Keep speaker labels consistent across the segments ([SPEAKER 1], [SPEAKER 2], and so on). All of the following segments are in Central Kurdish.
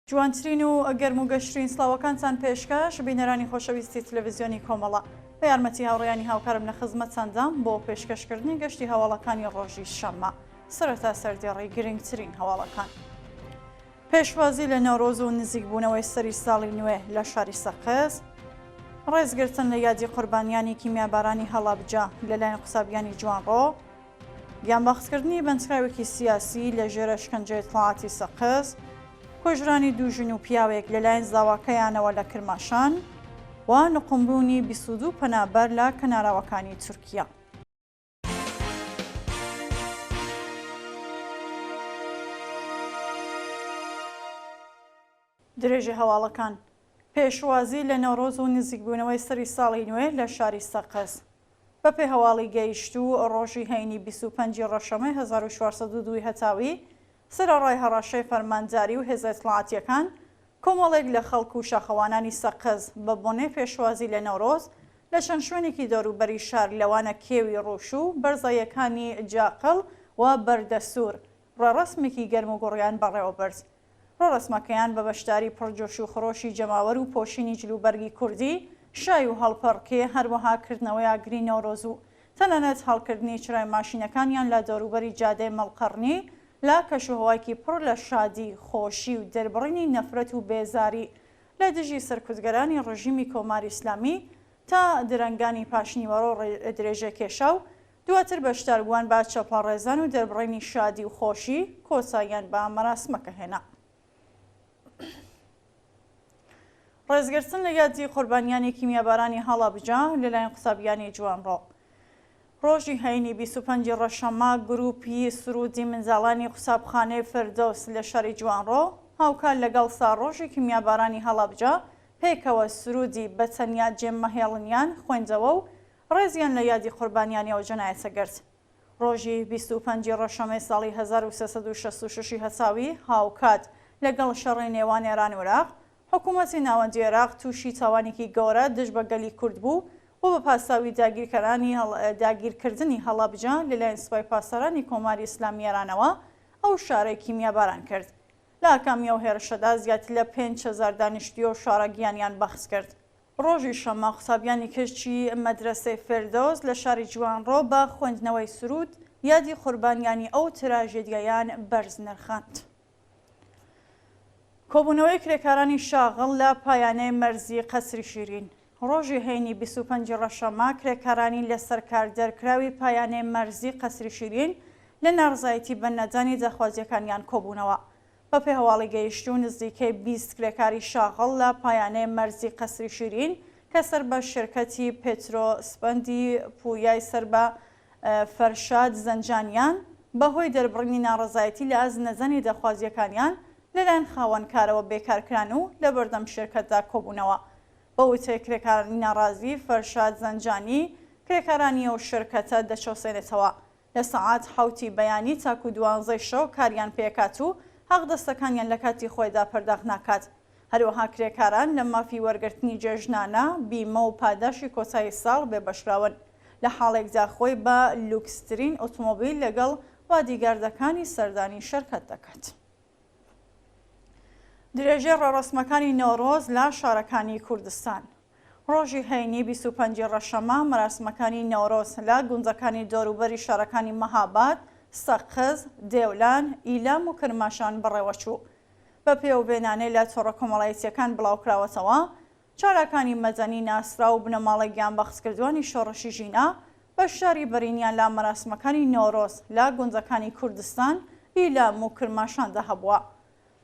[SPEAKER 1] جوانترین و گەرم و گەشترین سڵاوەکانتان پێشکەش بینەرانی خۆشەویستی تەلەڤیزیۆنی کۆمەڵە بە یارمەتی هاوڕێیانی هاوکارم لە خزمەتتاندام بۆ پێشکەشکردنی گەشتی هەواڵەکانی ڕۆژی شەممە. سەرەتا سەردێڕی گرنگترین هەواڵەکان. پێشوازی لە نەورۆز و نزیکبوونەوەی سەری ساڵی نوێ لە شاری سەقز، ڕێزگرتن لە یادی قوربانیانی کیمیابارانی هەڵابجا لەلایەن قوسابیانی جوانڕۆ، گیانبەختکردنی بەندکراوێکی سیاسی لە ژێرە شکنجەی دەسەڵاتی سەقز، کۆژرانی دوو ژن و پیاوێک لەلایەن زاواکەیانەوە لە کرماشان و نقمبوونی 22 پەنابەر لە کەناراوەکانی تورکیا. درێژە هەواڵەکان. پێشوازی لە نەورۆز و نزیکبوونەوەی سەری ساڵی نوێ لە شاری سەقز. بەپێی هەواڵی گەیشتوو ڕۆژی هەینی 25 ڕەشەمەی 1402 هەتاوی، سەرەڕای هەڕاشەی فەرمانداری و هێزە دەسەڵاتیەکان کۆمەڵێک لە خەڵک و شاخەوانانی سەقز بە بۆنەی پێشوازی لە نەورۆز لە چەند شوێنێکی دەوروبەری شار لەوانە کێوی ڕووش و بەرزاییەکانی جاقڵ و بەردەسوور ڕێڕەسمێکی گەرم و گوڕیان بەڕێوەبرد. ڕێڕەسمەکەیان بە بەشداری پڕجۆش و خڕۆشی جەماوەر و پۆشینی جلوبەرگی کوردی، شای و هەڵپەڕکێ، هەروەها کردنەوەی ئاگری نەورۆز و تەنانەت هەڵکردنی چرای ماشینەکانیان لە دەوروبەری جادەی مەڵقەڕنی لە کەشوهەوایەکی پڕ لە شادی، خۆشی و دەربڕینی نەفرەت و بێزاری لە دژی سەرکوتگەرانی ڕژیمی کۆماری ئیسلامی تا درەنگانی پاشنیوەڕۆ درێژە کێشا و دواتر بەشداربووان بە چەپەڕێزان و دەربڕینی شادی و خۆشی کۆچاییان بە مەراسمەکە هێنا. ڕێزگرتن لە یادی قوربانیانی کیمیابارانی هەڵابجا لەلایەن قوسابیانی جوانڕۆ. ڕۆژی هەینی 25 ڕەشەمە گروپی سرودی منداڵانی قوسابخانەی فردۆس لە شاری جوانڕۆ هاوکار لەگەڵ ساڕۆژی کیمیابارانی هەڵابجا پێکەوە سرودی بە تەنیا جێمەهێڵنیان خوێندەوە و ڕێزیان لە یادی قوربانیانیەوە جەنایەتە گرت. ڕۆژی 25 ڕەشەمەی ساڵی 1366 هەساوی هاوکات لەگەڵ شەڕی نێوان ئێران و عێراق، حکوومەتی ناوەندی عێراق تووشی تاوانێکی گەورە دژ بە گەلی کورد بوو و بە پاساوی داگیرکردنی هەڵابجا لەلایەن سوپای پاسەرانی کۆماری ئیسلامی ئێرانەوە ئەو شارەی کیمیاباران کرد. لە ئاکامی ئەو هێرشەدا زیاتر لە 5000 دانیشتووی و شارە گیانیان بەخس کرد. ڕۆژی شەمە قوسابیانی کەشتی مەدرسەی فردۆس لە شاری جوانڕۆ بە خوێندنەوەی سرود یادی قوربانیانی ئەو تراژێدیەیان بەرز نرخاند. کۆبوونەوەی کرێکارانی شاغڵ لە پایانەی مەرزی قەسری شیرین. ڕۆژی هەینی 25 ڕەشەمە کرێکارانی لەسەر کاردەرکراوی پایانەی مەرزی قەسری شیرین لە ناڕزایەتی بەنەدانی داخوازیەکانیان کۆبوونەوە. بەپێی هەواڵی گەیشتوو نزیکەی 20 کرێکاری شاغڵ لە پایانەی مەرزی قەسری شیرین کە سەر بە شرکەتی پێترۆ سپەندی پویای سەر بە فەرشاد زەنجانیان بەهۆی دەربڕینی ناڕزایەتی لە ئەزنەزەنی داخوازیەکانیان لەلایەن خاوەنکارەوە بێکارکران و لە بەردەم شرکەتدا کۆبوونەوە. بە وتەی کرێکارانی ناڕازی فەرشاد زەنجانی کرێکارانی ئەو شرکەتە دەچۆسێنێتەوە. لە سەعات 7 بەیانی تاکو 12 شەو کاریان پێکات و حەقدەستەکانیان لە کاتی خۆیدا پەرداخ ناکات. هەروەها کرێکاران لە مافی وەرگرتنی جێژنانە، بیمە و پاداشی کۆتایی ساڵ بێبەشراون. لە حاڵێکدا خۆی بە لوکسترین ئۆتۆمۆبیل لەگەڵ بادیگاردەکانی سەردانی شەرکەت دەکات. درێژەی ڕێڕەسمەکانی نەورۆز لە شارەکانی کوردستان. ڕۆژی هەینی 25 ڕەشەمە مەراسمەکانی نەورۆز لە گونجەکانی دەوروبەری شارەکانی مەهاباد، سەقز، دێولان، ئیلام و کرماشان بەڕێوەچوو. بە پێوەبێنانەی لە تۆڕە کۆمەڵایەتیەکان بڵاوکراوەتەوە، چالاکانی مەدەنی ناسرا و بنەماڵی گیانبەختکردوانی شۆڕشی ژینا بە شاری بەرینیان لە مەراسمەکانی نەورۆز لە گونجەکانی کوردستان، ئیلام و کرماشاندا هەبووە.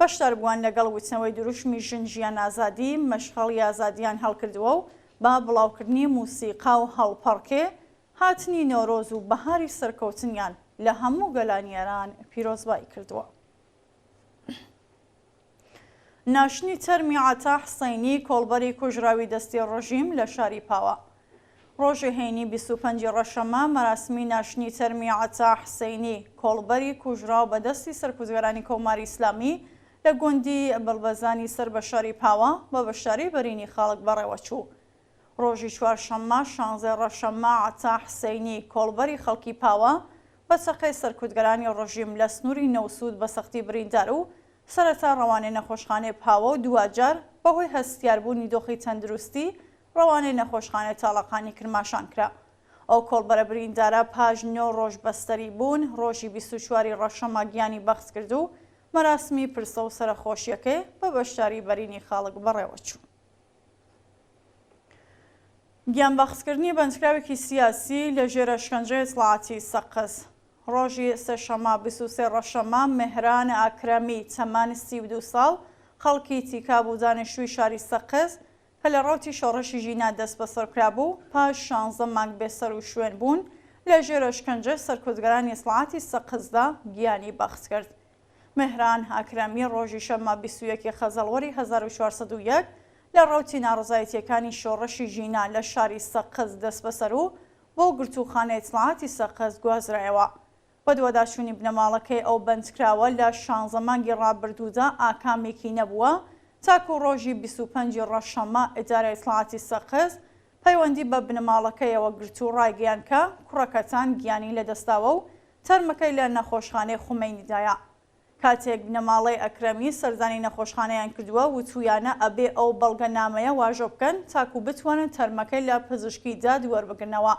[SPEAKER 1] بەشداربووان لەگەڵ وتنەوەی دروشمی ژن ژیان ئازادی مەشغەڵی ئازادیان هەڵکردووە و با بڵاوکردنی موسیقا و هەڵپەڕکێ هاتنی نەورۆز و بەهاری سەرکەوتنیان لە هەموو گەلانیێران پیرۆزبای کردووە. ناشنی تەرمی عەتا حسەینی کۆڵبەری کوژراوی دەستی ڕژیم لە شاری پاوە. ڕۆژی هەینی 25 ڕەشەمە مەراسمی ناشنی تەرمی عەتا حسەینی کۆڵبەری کوژراو بە دەستی سەرکوتگەرانی کۆماری ئیسلامی لە گوندی بەڵبەزانی سەر بە شاری پاوە بە بەشداری بەرینی خاڵک بەڕێوەچوو. ڕۆژی چوارشەممە 16 ڕەشەمە عەتا حسەینی کۆڵبەری خەڵکی پاوە بە سەقەی سەرکوتگەرانی ڕژیم لە سنووری نەوسود بە سەختی بریندار و سەرەتا ڕەوانەی نەخۆشخانەی پاوە و دوواجار بەهۆی هەستیاربوونی دۆخی تەندروستی ڕەوانەی نەخۆشخانەی تاڵەقانی کرماشان کرا. ئەو کۆڵبەرە بریندارە پاش 9 ڕۆژ بەستەری بوون ڕۆژی 24 ڕەشەمە گیانی بەخس کرد و مەراسمی پرسە و سەرخۆشیەکەی بە بەشداری بەرینی خاڵک بەڕێوە چوو. گیانبەخسکردنی بەندکراوێکی سیاسی لە ژێرە شکنجەی دەسەڵاتی سەقز. ڕۆژی سێشەمە 23 ڕەشەمە مهران ئاکرەمی تەمەن 32 ساڵ خەڵکی تیکا بوو دانیشتووی شاری سەقز کە لە ڕاوتی شۆڕشی ژینا دەست بەسەر کرابوو پاش 16 مانگ بێسەر و شوێن بوون لە ژێرە شکنجە سەرکوتگەرانی دەسەڵاتی سەقزدا گیانی بەخس کرد. مهران ئاکرەمی ڕۆژی شەمە 21 خەزەڵوەری 1401 لە ڕاوتی ناڕزایەتیەکانی شۆڕشی ژینا لە شاری سەقز دەست بەسەر و بۆ گرتوخانەی دەسەڵاتی سەقز گوازرایەوە. بە دووەداچوونی بنەماڵەکەی ئەو بەندکراوە لە 16 مانگی ڕابردوودا ئاکامێکی نەبووە تاکو ڕۆژی 25 ڕەشەمە ئیدارەی دەسەڵاتی سەقز پەیوەندی بە بنەماڵەکەیەوە گرت و ڕایگەیانکە کوڕەکەتان گیانی لەدەستاوە و تەرمەکەی لە نەخۆشخانەی خومەینیدایە. کاتێک بنەماڵەی ئەکرەمی سەردانی نەخۆشخانەیان کردووە وتویانە ئەبێ ئەو بەڵگەنامەیە واژۆ بکەن تاکو بتوانن تەرمەکەی لە پزیشکیدا دووەربگرنەوە.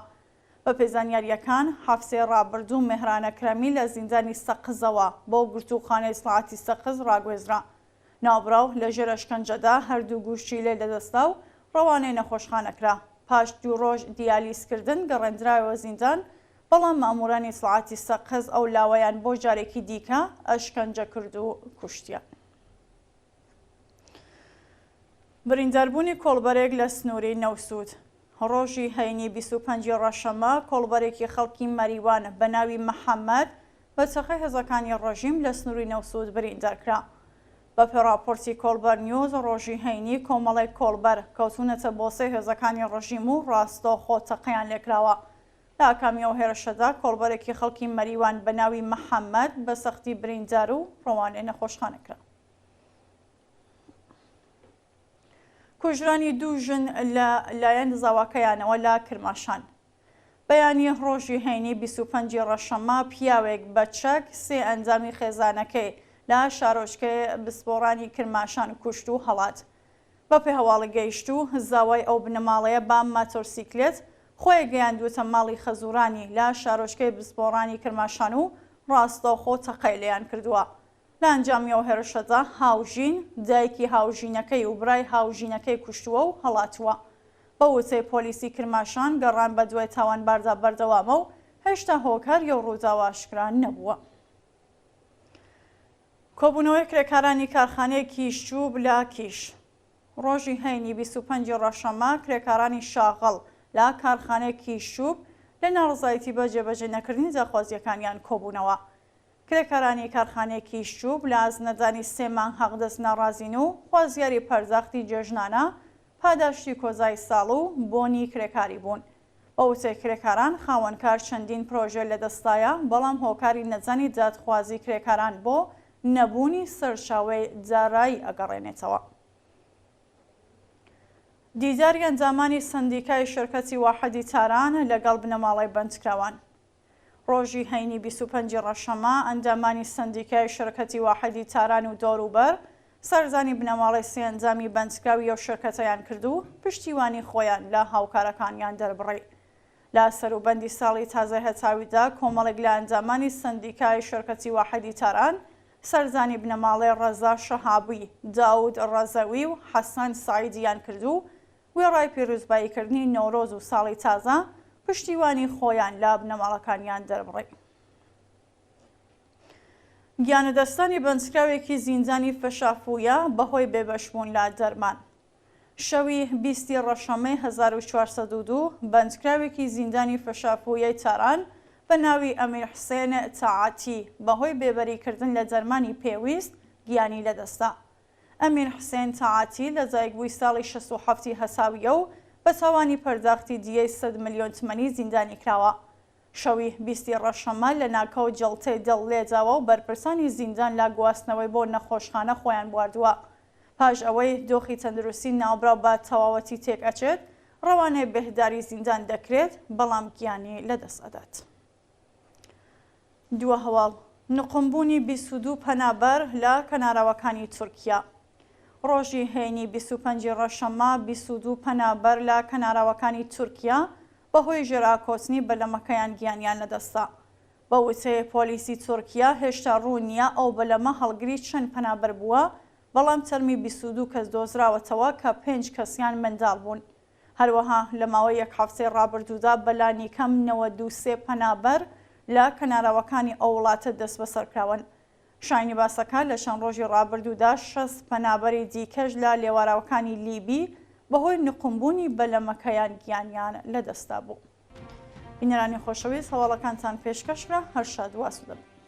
[SPEAKER 1] بە پێزانیاریەکان هەفتەی ڕابردوو مهران ئەکرەمی لە زیندانی سەقزەوە بۆ گرتوخانەی دەسەڵاتی سەقز ڕاگوێزرا. ناوبراو لە ژێرە شکنجەدا هەردوو گوشتی لێ لەدەستا و ڕەوانەی نەخۆشخانەکرا. پاش 2 ڕۆژ دیالیزکردن گەڕێنراوە زیندان، بەڵام مامورانی دەسەڵاتی سەقز ئەو لاوەیان بۆ جارێکی دیکە ئەشکەنجە کرد و کوشتیان. برینداربوونی کۆڵبەرێک لە سنووری نەوسود. ڕۆژی هەینی 25 ڕەشەمە کۆڵبەرێکی خەڵکی مەریوان بە ناوی مەحەممەد بە چەقەی هێزەکانی ڕژیم لە سنووری نەوسود بریندارکرا. بە پێڕاپۆرتی کۆڵبەر نیوز ڕۆژی هەینی کۆمەڵی کۆڵبەر کەوتونەتە بۆسەی هێزەکانی ڕژیم و ڕاستەوخۆ تەقەیان لێکراوە. لە ئاکامی ئەو هێرشەدا کۆڵبەرێکی خەڵکی مەریوان بە ناوی مەحەممەد بە سەختی بریندار و ڕەوانەی نەخۆشخانەکرا. کوژرانی 2 ژن لە لایەن زاواکەیانەوە لە کرماشان. بەیانی ڕۆژی هەینی 25 ڕەشەمە پیاوێک بە چەک 3 ئەنجامی خێزانەکەی لە شارۆچکەی بسپۆڕانی کرماشان کوشت و هەڵات. بە پێ هەواڵی گەیشت و زاوای ئەو بنەماڵەیە با ماتۆرسیکلێت خۆی گەیاندوتە ماڵی خەزوورانی لە شارۆچکەی بسپۆڕانی کرماشان و ڕاستەوخۆ تەقەی لێیان کردووە. لە ئەنجامی ئەو هێرشەدا هاوژین دایکی هاوژینەکەی و برای هاوژینەکەی کوشتووە و هەڵاتووە. بە وتەی پۆلیسی کرماشان گەڕان بە دوای تاوانباردا بەردەوامە و هێشتا هۆکار یە ڕووداوە ئاشکرا نەبووە. کۆبوونەوەی کرێکارانی کارخانەی کیشچوب لە کیش. ڕۆژی هەینی 25 ڕەشەمە کرێکارانی شاغڵ لە کارخانەی کیشچوب لە ناڕزایەتی بە جێبەجێ نەکردنی داخوازیەکانیان کۆبوونەوە. کرێکارانی کارخانەی کیشچوب لە ئازنەدانی 3 مانگ حەقدەست ناڕازین و خوازیاری پەرداختی جێژنانە پاداشتی کۆزای ساڵ و بۆنی کرێکاری بوون. بە وتەی کرێکاران خاوەنکار چەندین پرۆژێ لەدەستایە بەڵام هۆکاری نەزانی دادخوازی کرێکاران بۆ نەبوونی سەرچاوەی دارایی ئەگەڕێنێتەوە. دیداری ئەنجامانی سندیکای شرکەتی واحدی تاران لەگەڵ بنەماڵی بەندکراوان. ڕۆژی هەینی 25 ڕەشەمە ئەنجامانی سندیکای شرکەتی واحدی تاران و دۆروبەر سەرزانی بنەماڵی 3 ئەنجامی بەندکراوی ئەو شرکەتەیان کرد و پشتیوانی خۆیان لە هاوکارەکانیان دەربڕی. لە سەروبەندی ساڵی تازە هەتاویدا کۆمەڵێک لە ئەنجامانی سندیکای شرکەتی واحدی تاران سەرزانی بنەماڵی ڕەزا شەهابووی، داود ڕەزەوی و حەسەن سعیدیان کرد و وێڕای پیرۆزباییکردنی نەورۆز و ساڵی تازە پشتیوانی خۆیان لە بنەماڵەکانیان دەربڕی. گیانەدەستانی بەندکراوێکی زیندانی فەشافویە بەهۆی بێبەشبوون لە دەرمان. شەوی 20 ڕەشەمەی 1402 بەندکراوێکی زیندانی فەشافویەی تاران بە ناوی ئەمیر حوسێن تاعاتی بەهۆی بێبەریکردن لە دەرمانی پێویست گیانی لەدەستا. ئەمیر حوسێن تاعاتی لە جایگبووی ساڵی 67 هەساویە و بە تاوانی پەرداختی دیەی 100 ملیۆن تمەنی زیندانی کراوە. شەوی 20 ڕەشەمە لە ناکەوت جەڵتەی دڵ لێداوە و بەرپرسانی زیندان لا گواستنەوەی بۆ نەخۆشخانە خۆیان بواردووە. پاش ئەوەی دۆخی تەندروستی ناوبراو بە تەواوەتی تێک ئەچێت ڕەوانەی بەهداری زیندان دەکرێت بەڵام گیانی لەدەست ئەدات. دووە هەواڵ نقمبوونی 22 پەنابەر لە کەناراوەکانی تورکیا. ڕۆژی هەینی 25 ڕەشەممە 22 پەنابەر لە کەناراوەکانی تورکیا بەهۆی ژێراکۆچنی بەلەمەکەیان گیانیان لەدەستا. بە وتەیە پۆلیسی تورکیا هێشتا ڕوو نییە ئەو بەلەمە هەڵگری چەند پەنابەر بووە، بەڵام تەرمی 22 کەس دۆزراوەتەوە کە 5 کەسیان منداڵ بوون. هەروەها لە ماوەی یەک هەفتەی ڕابردوودا بەلانی کەم 93 پەنابەر لە کەناراوەکانی ئەو وڵاتە دەست بەسەرکراون. شاینی باسەکە لە چەند ڕۆژی ڕابردوودا 6 پەنابەری دیکەش لە لێوارەوەکانی لیبی بەهۆی نقمبوونی بەلەمەکەیان گیانیان لەدەستا بوو. بینەرانی خۆشەویست، هەواڵەکانتان پێشکەشکرا، هەر شاد و ئاسوودە بن.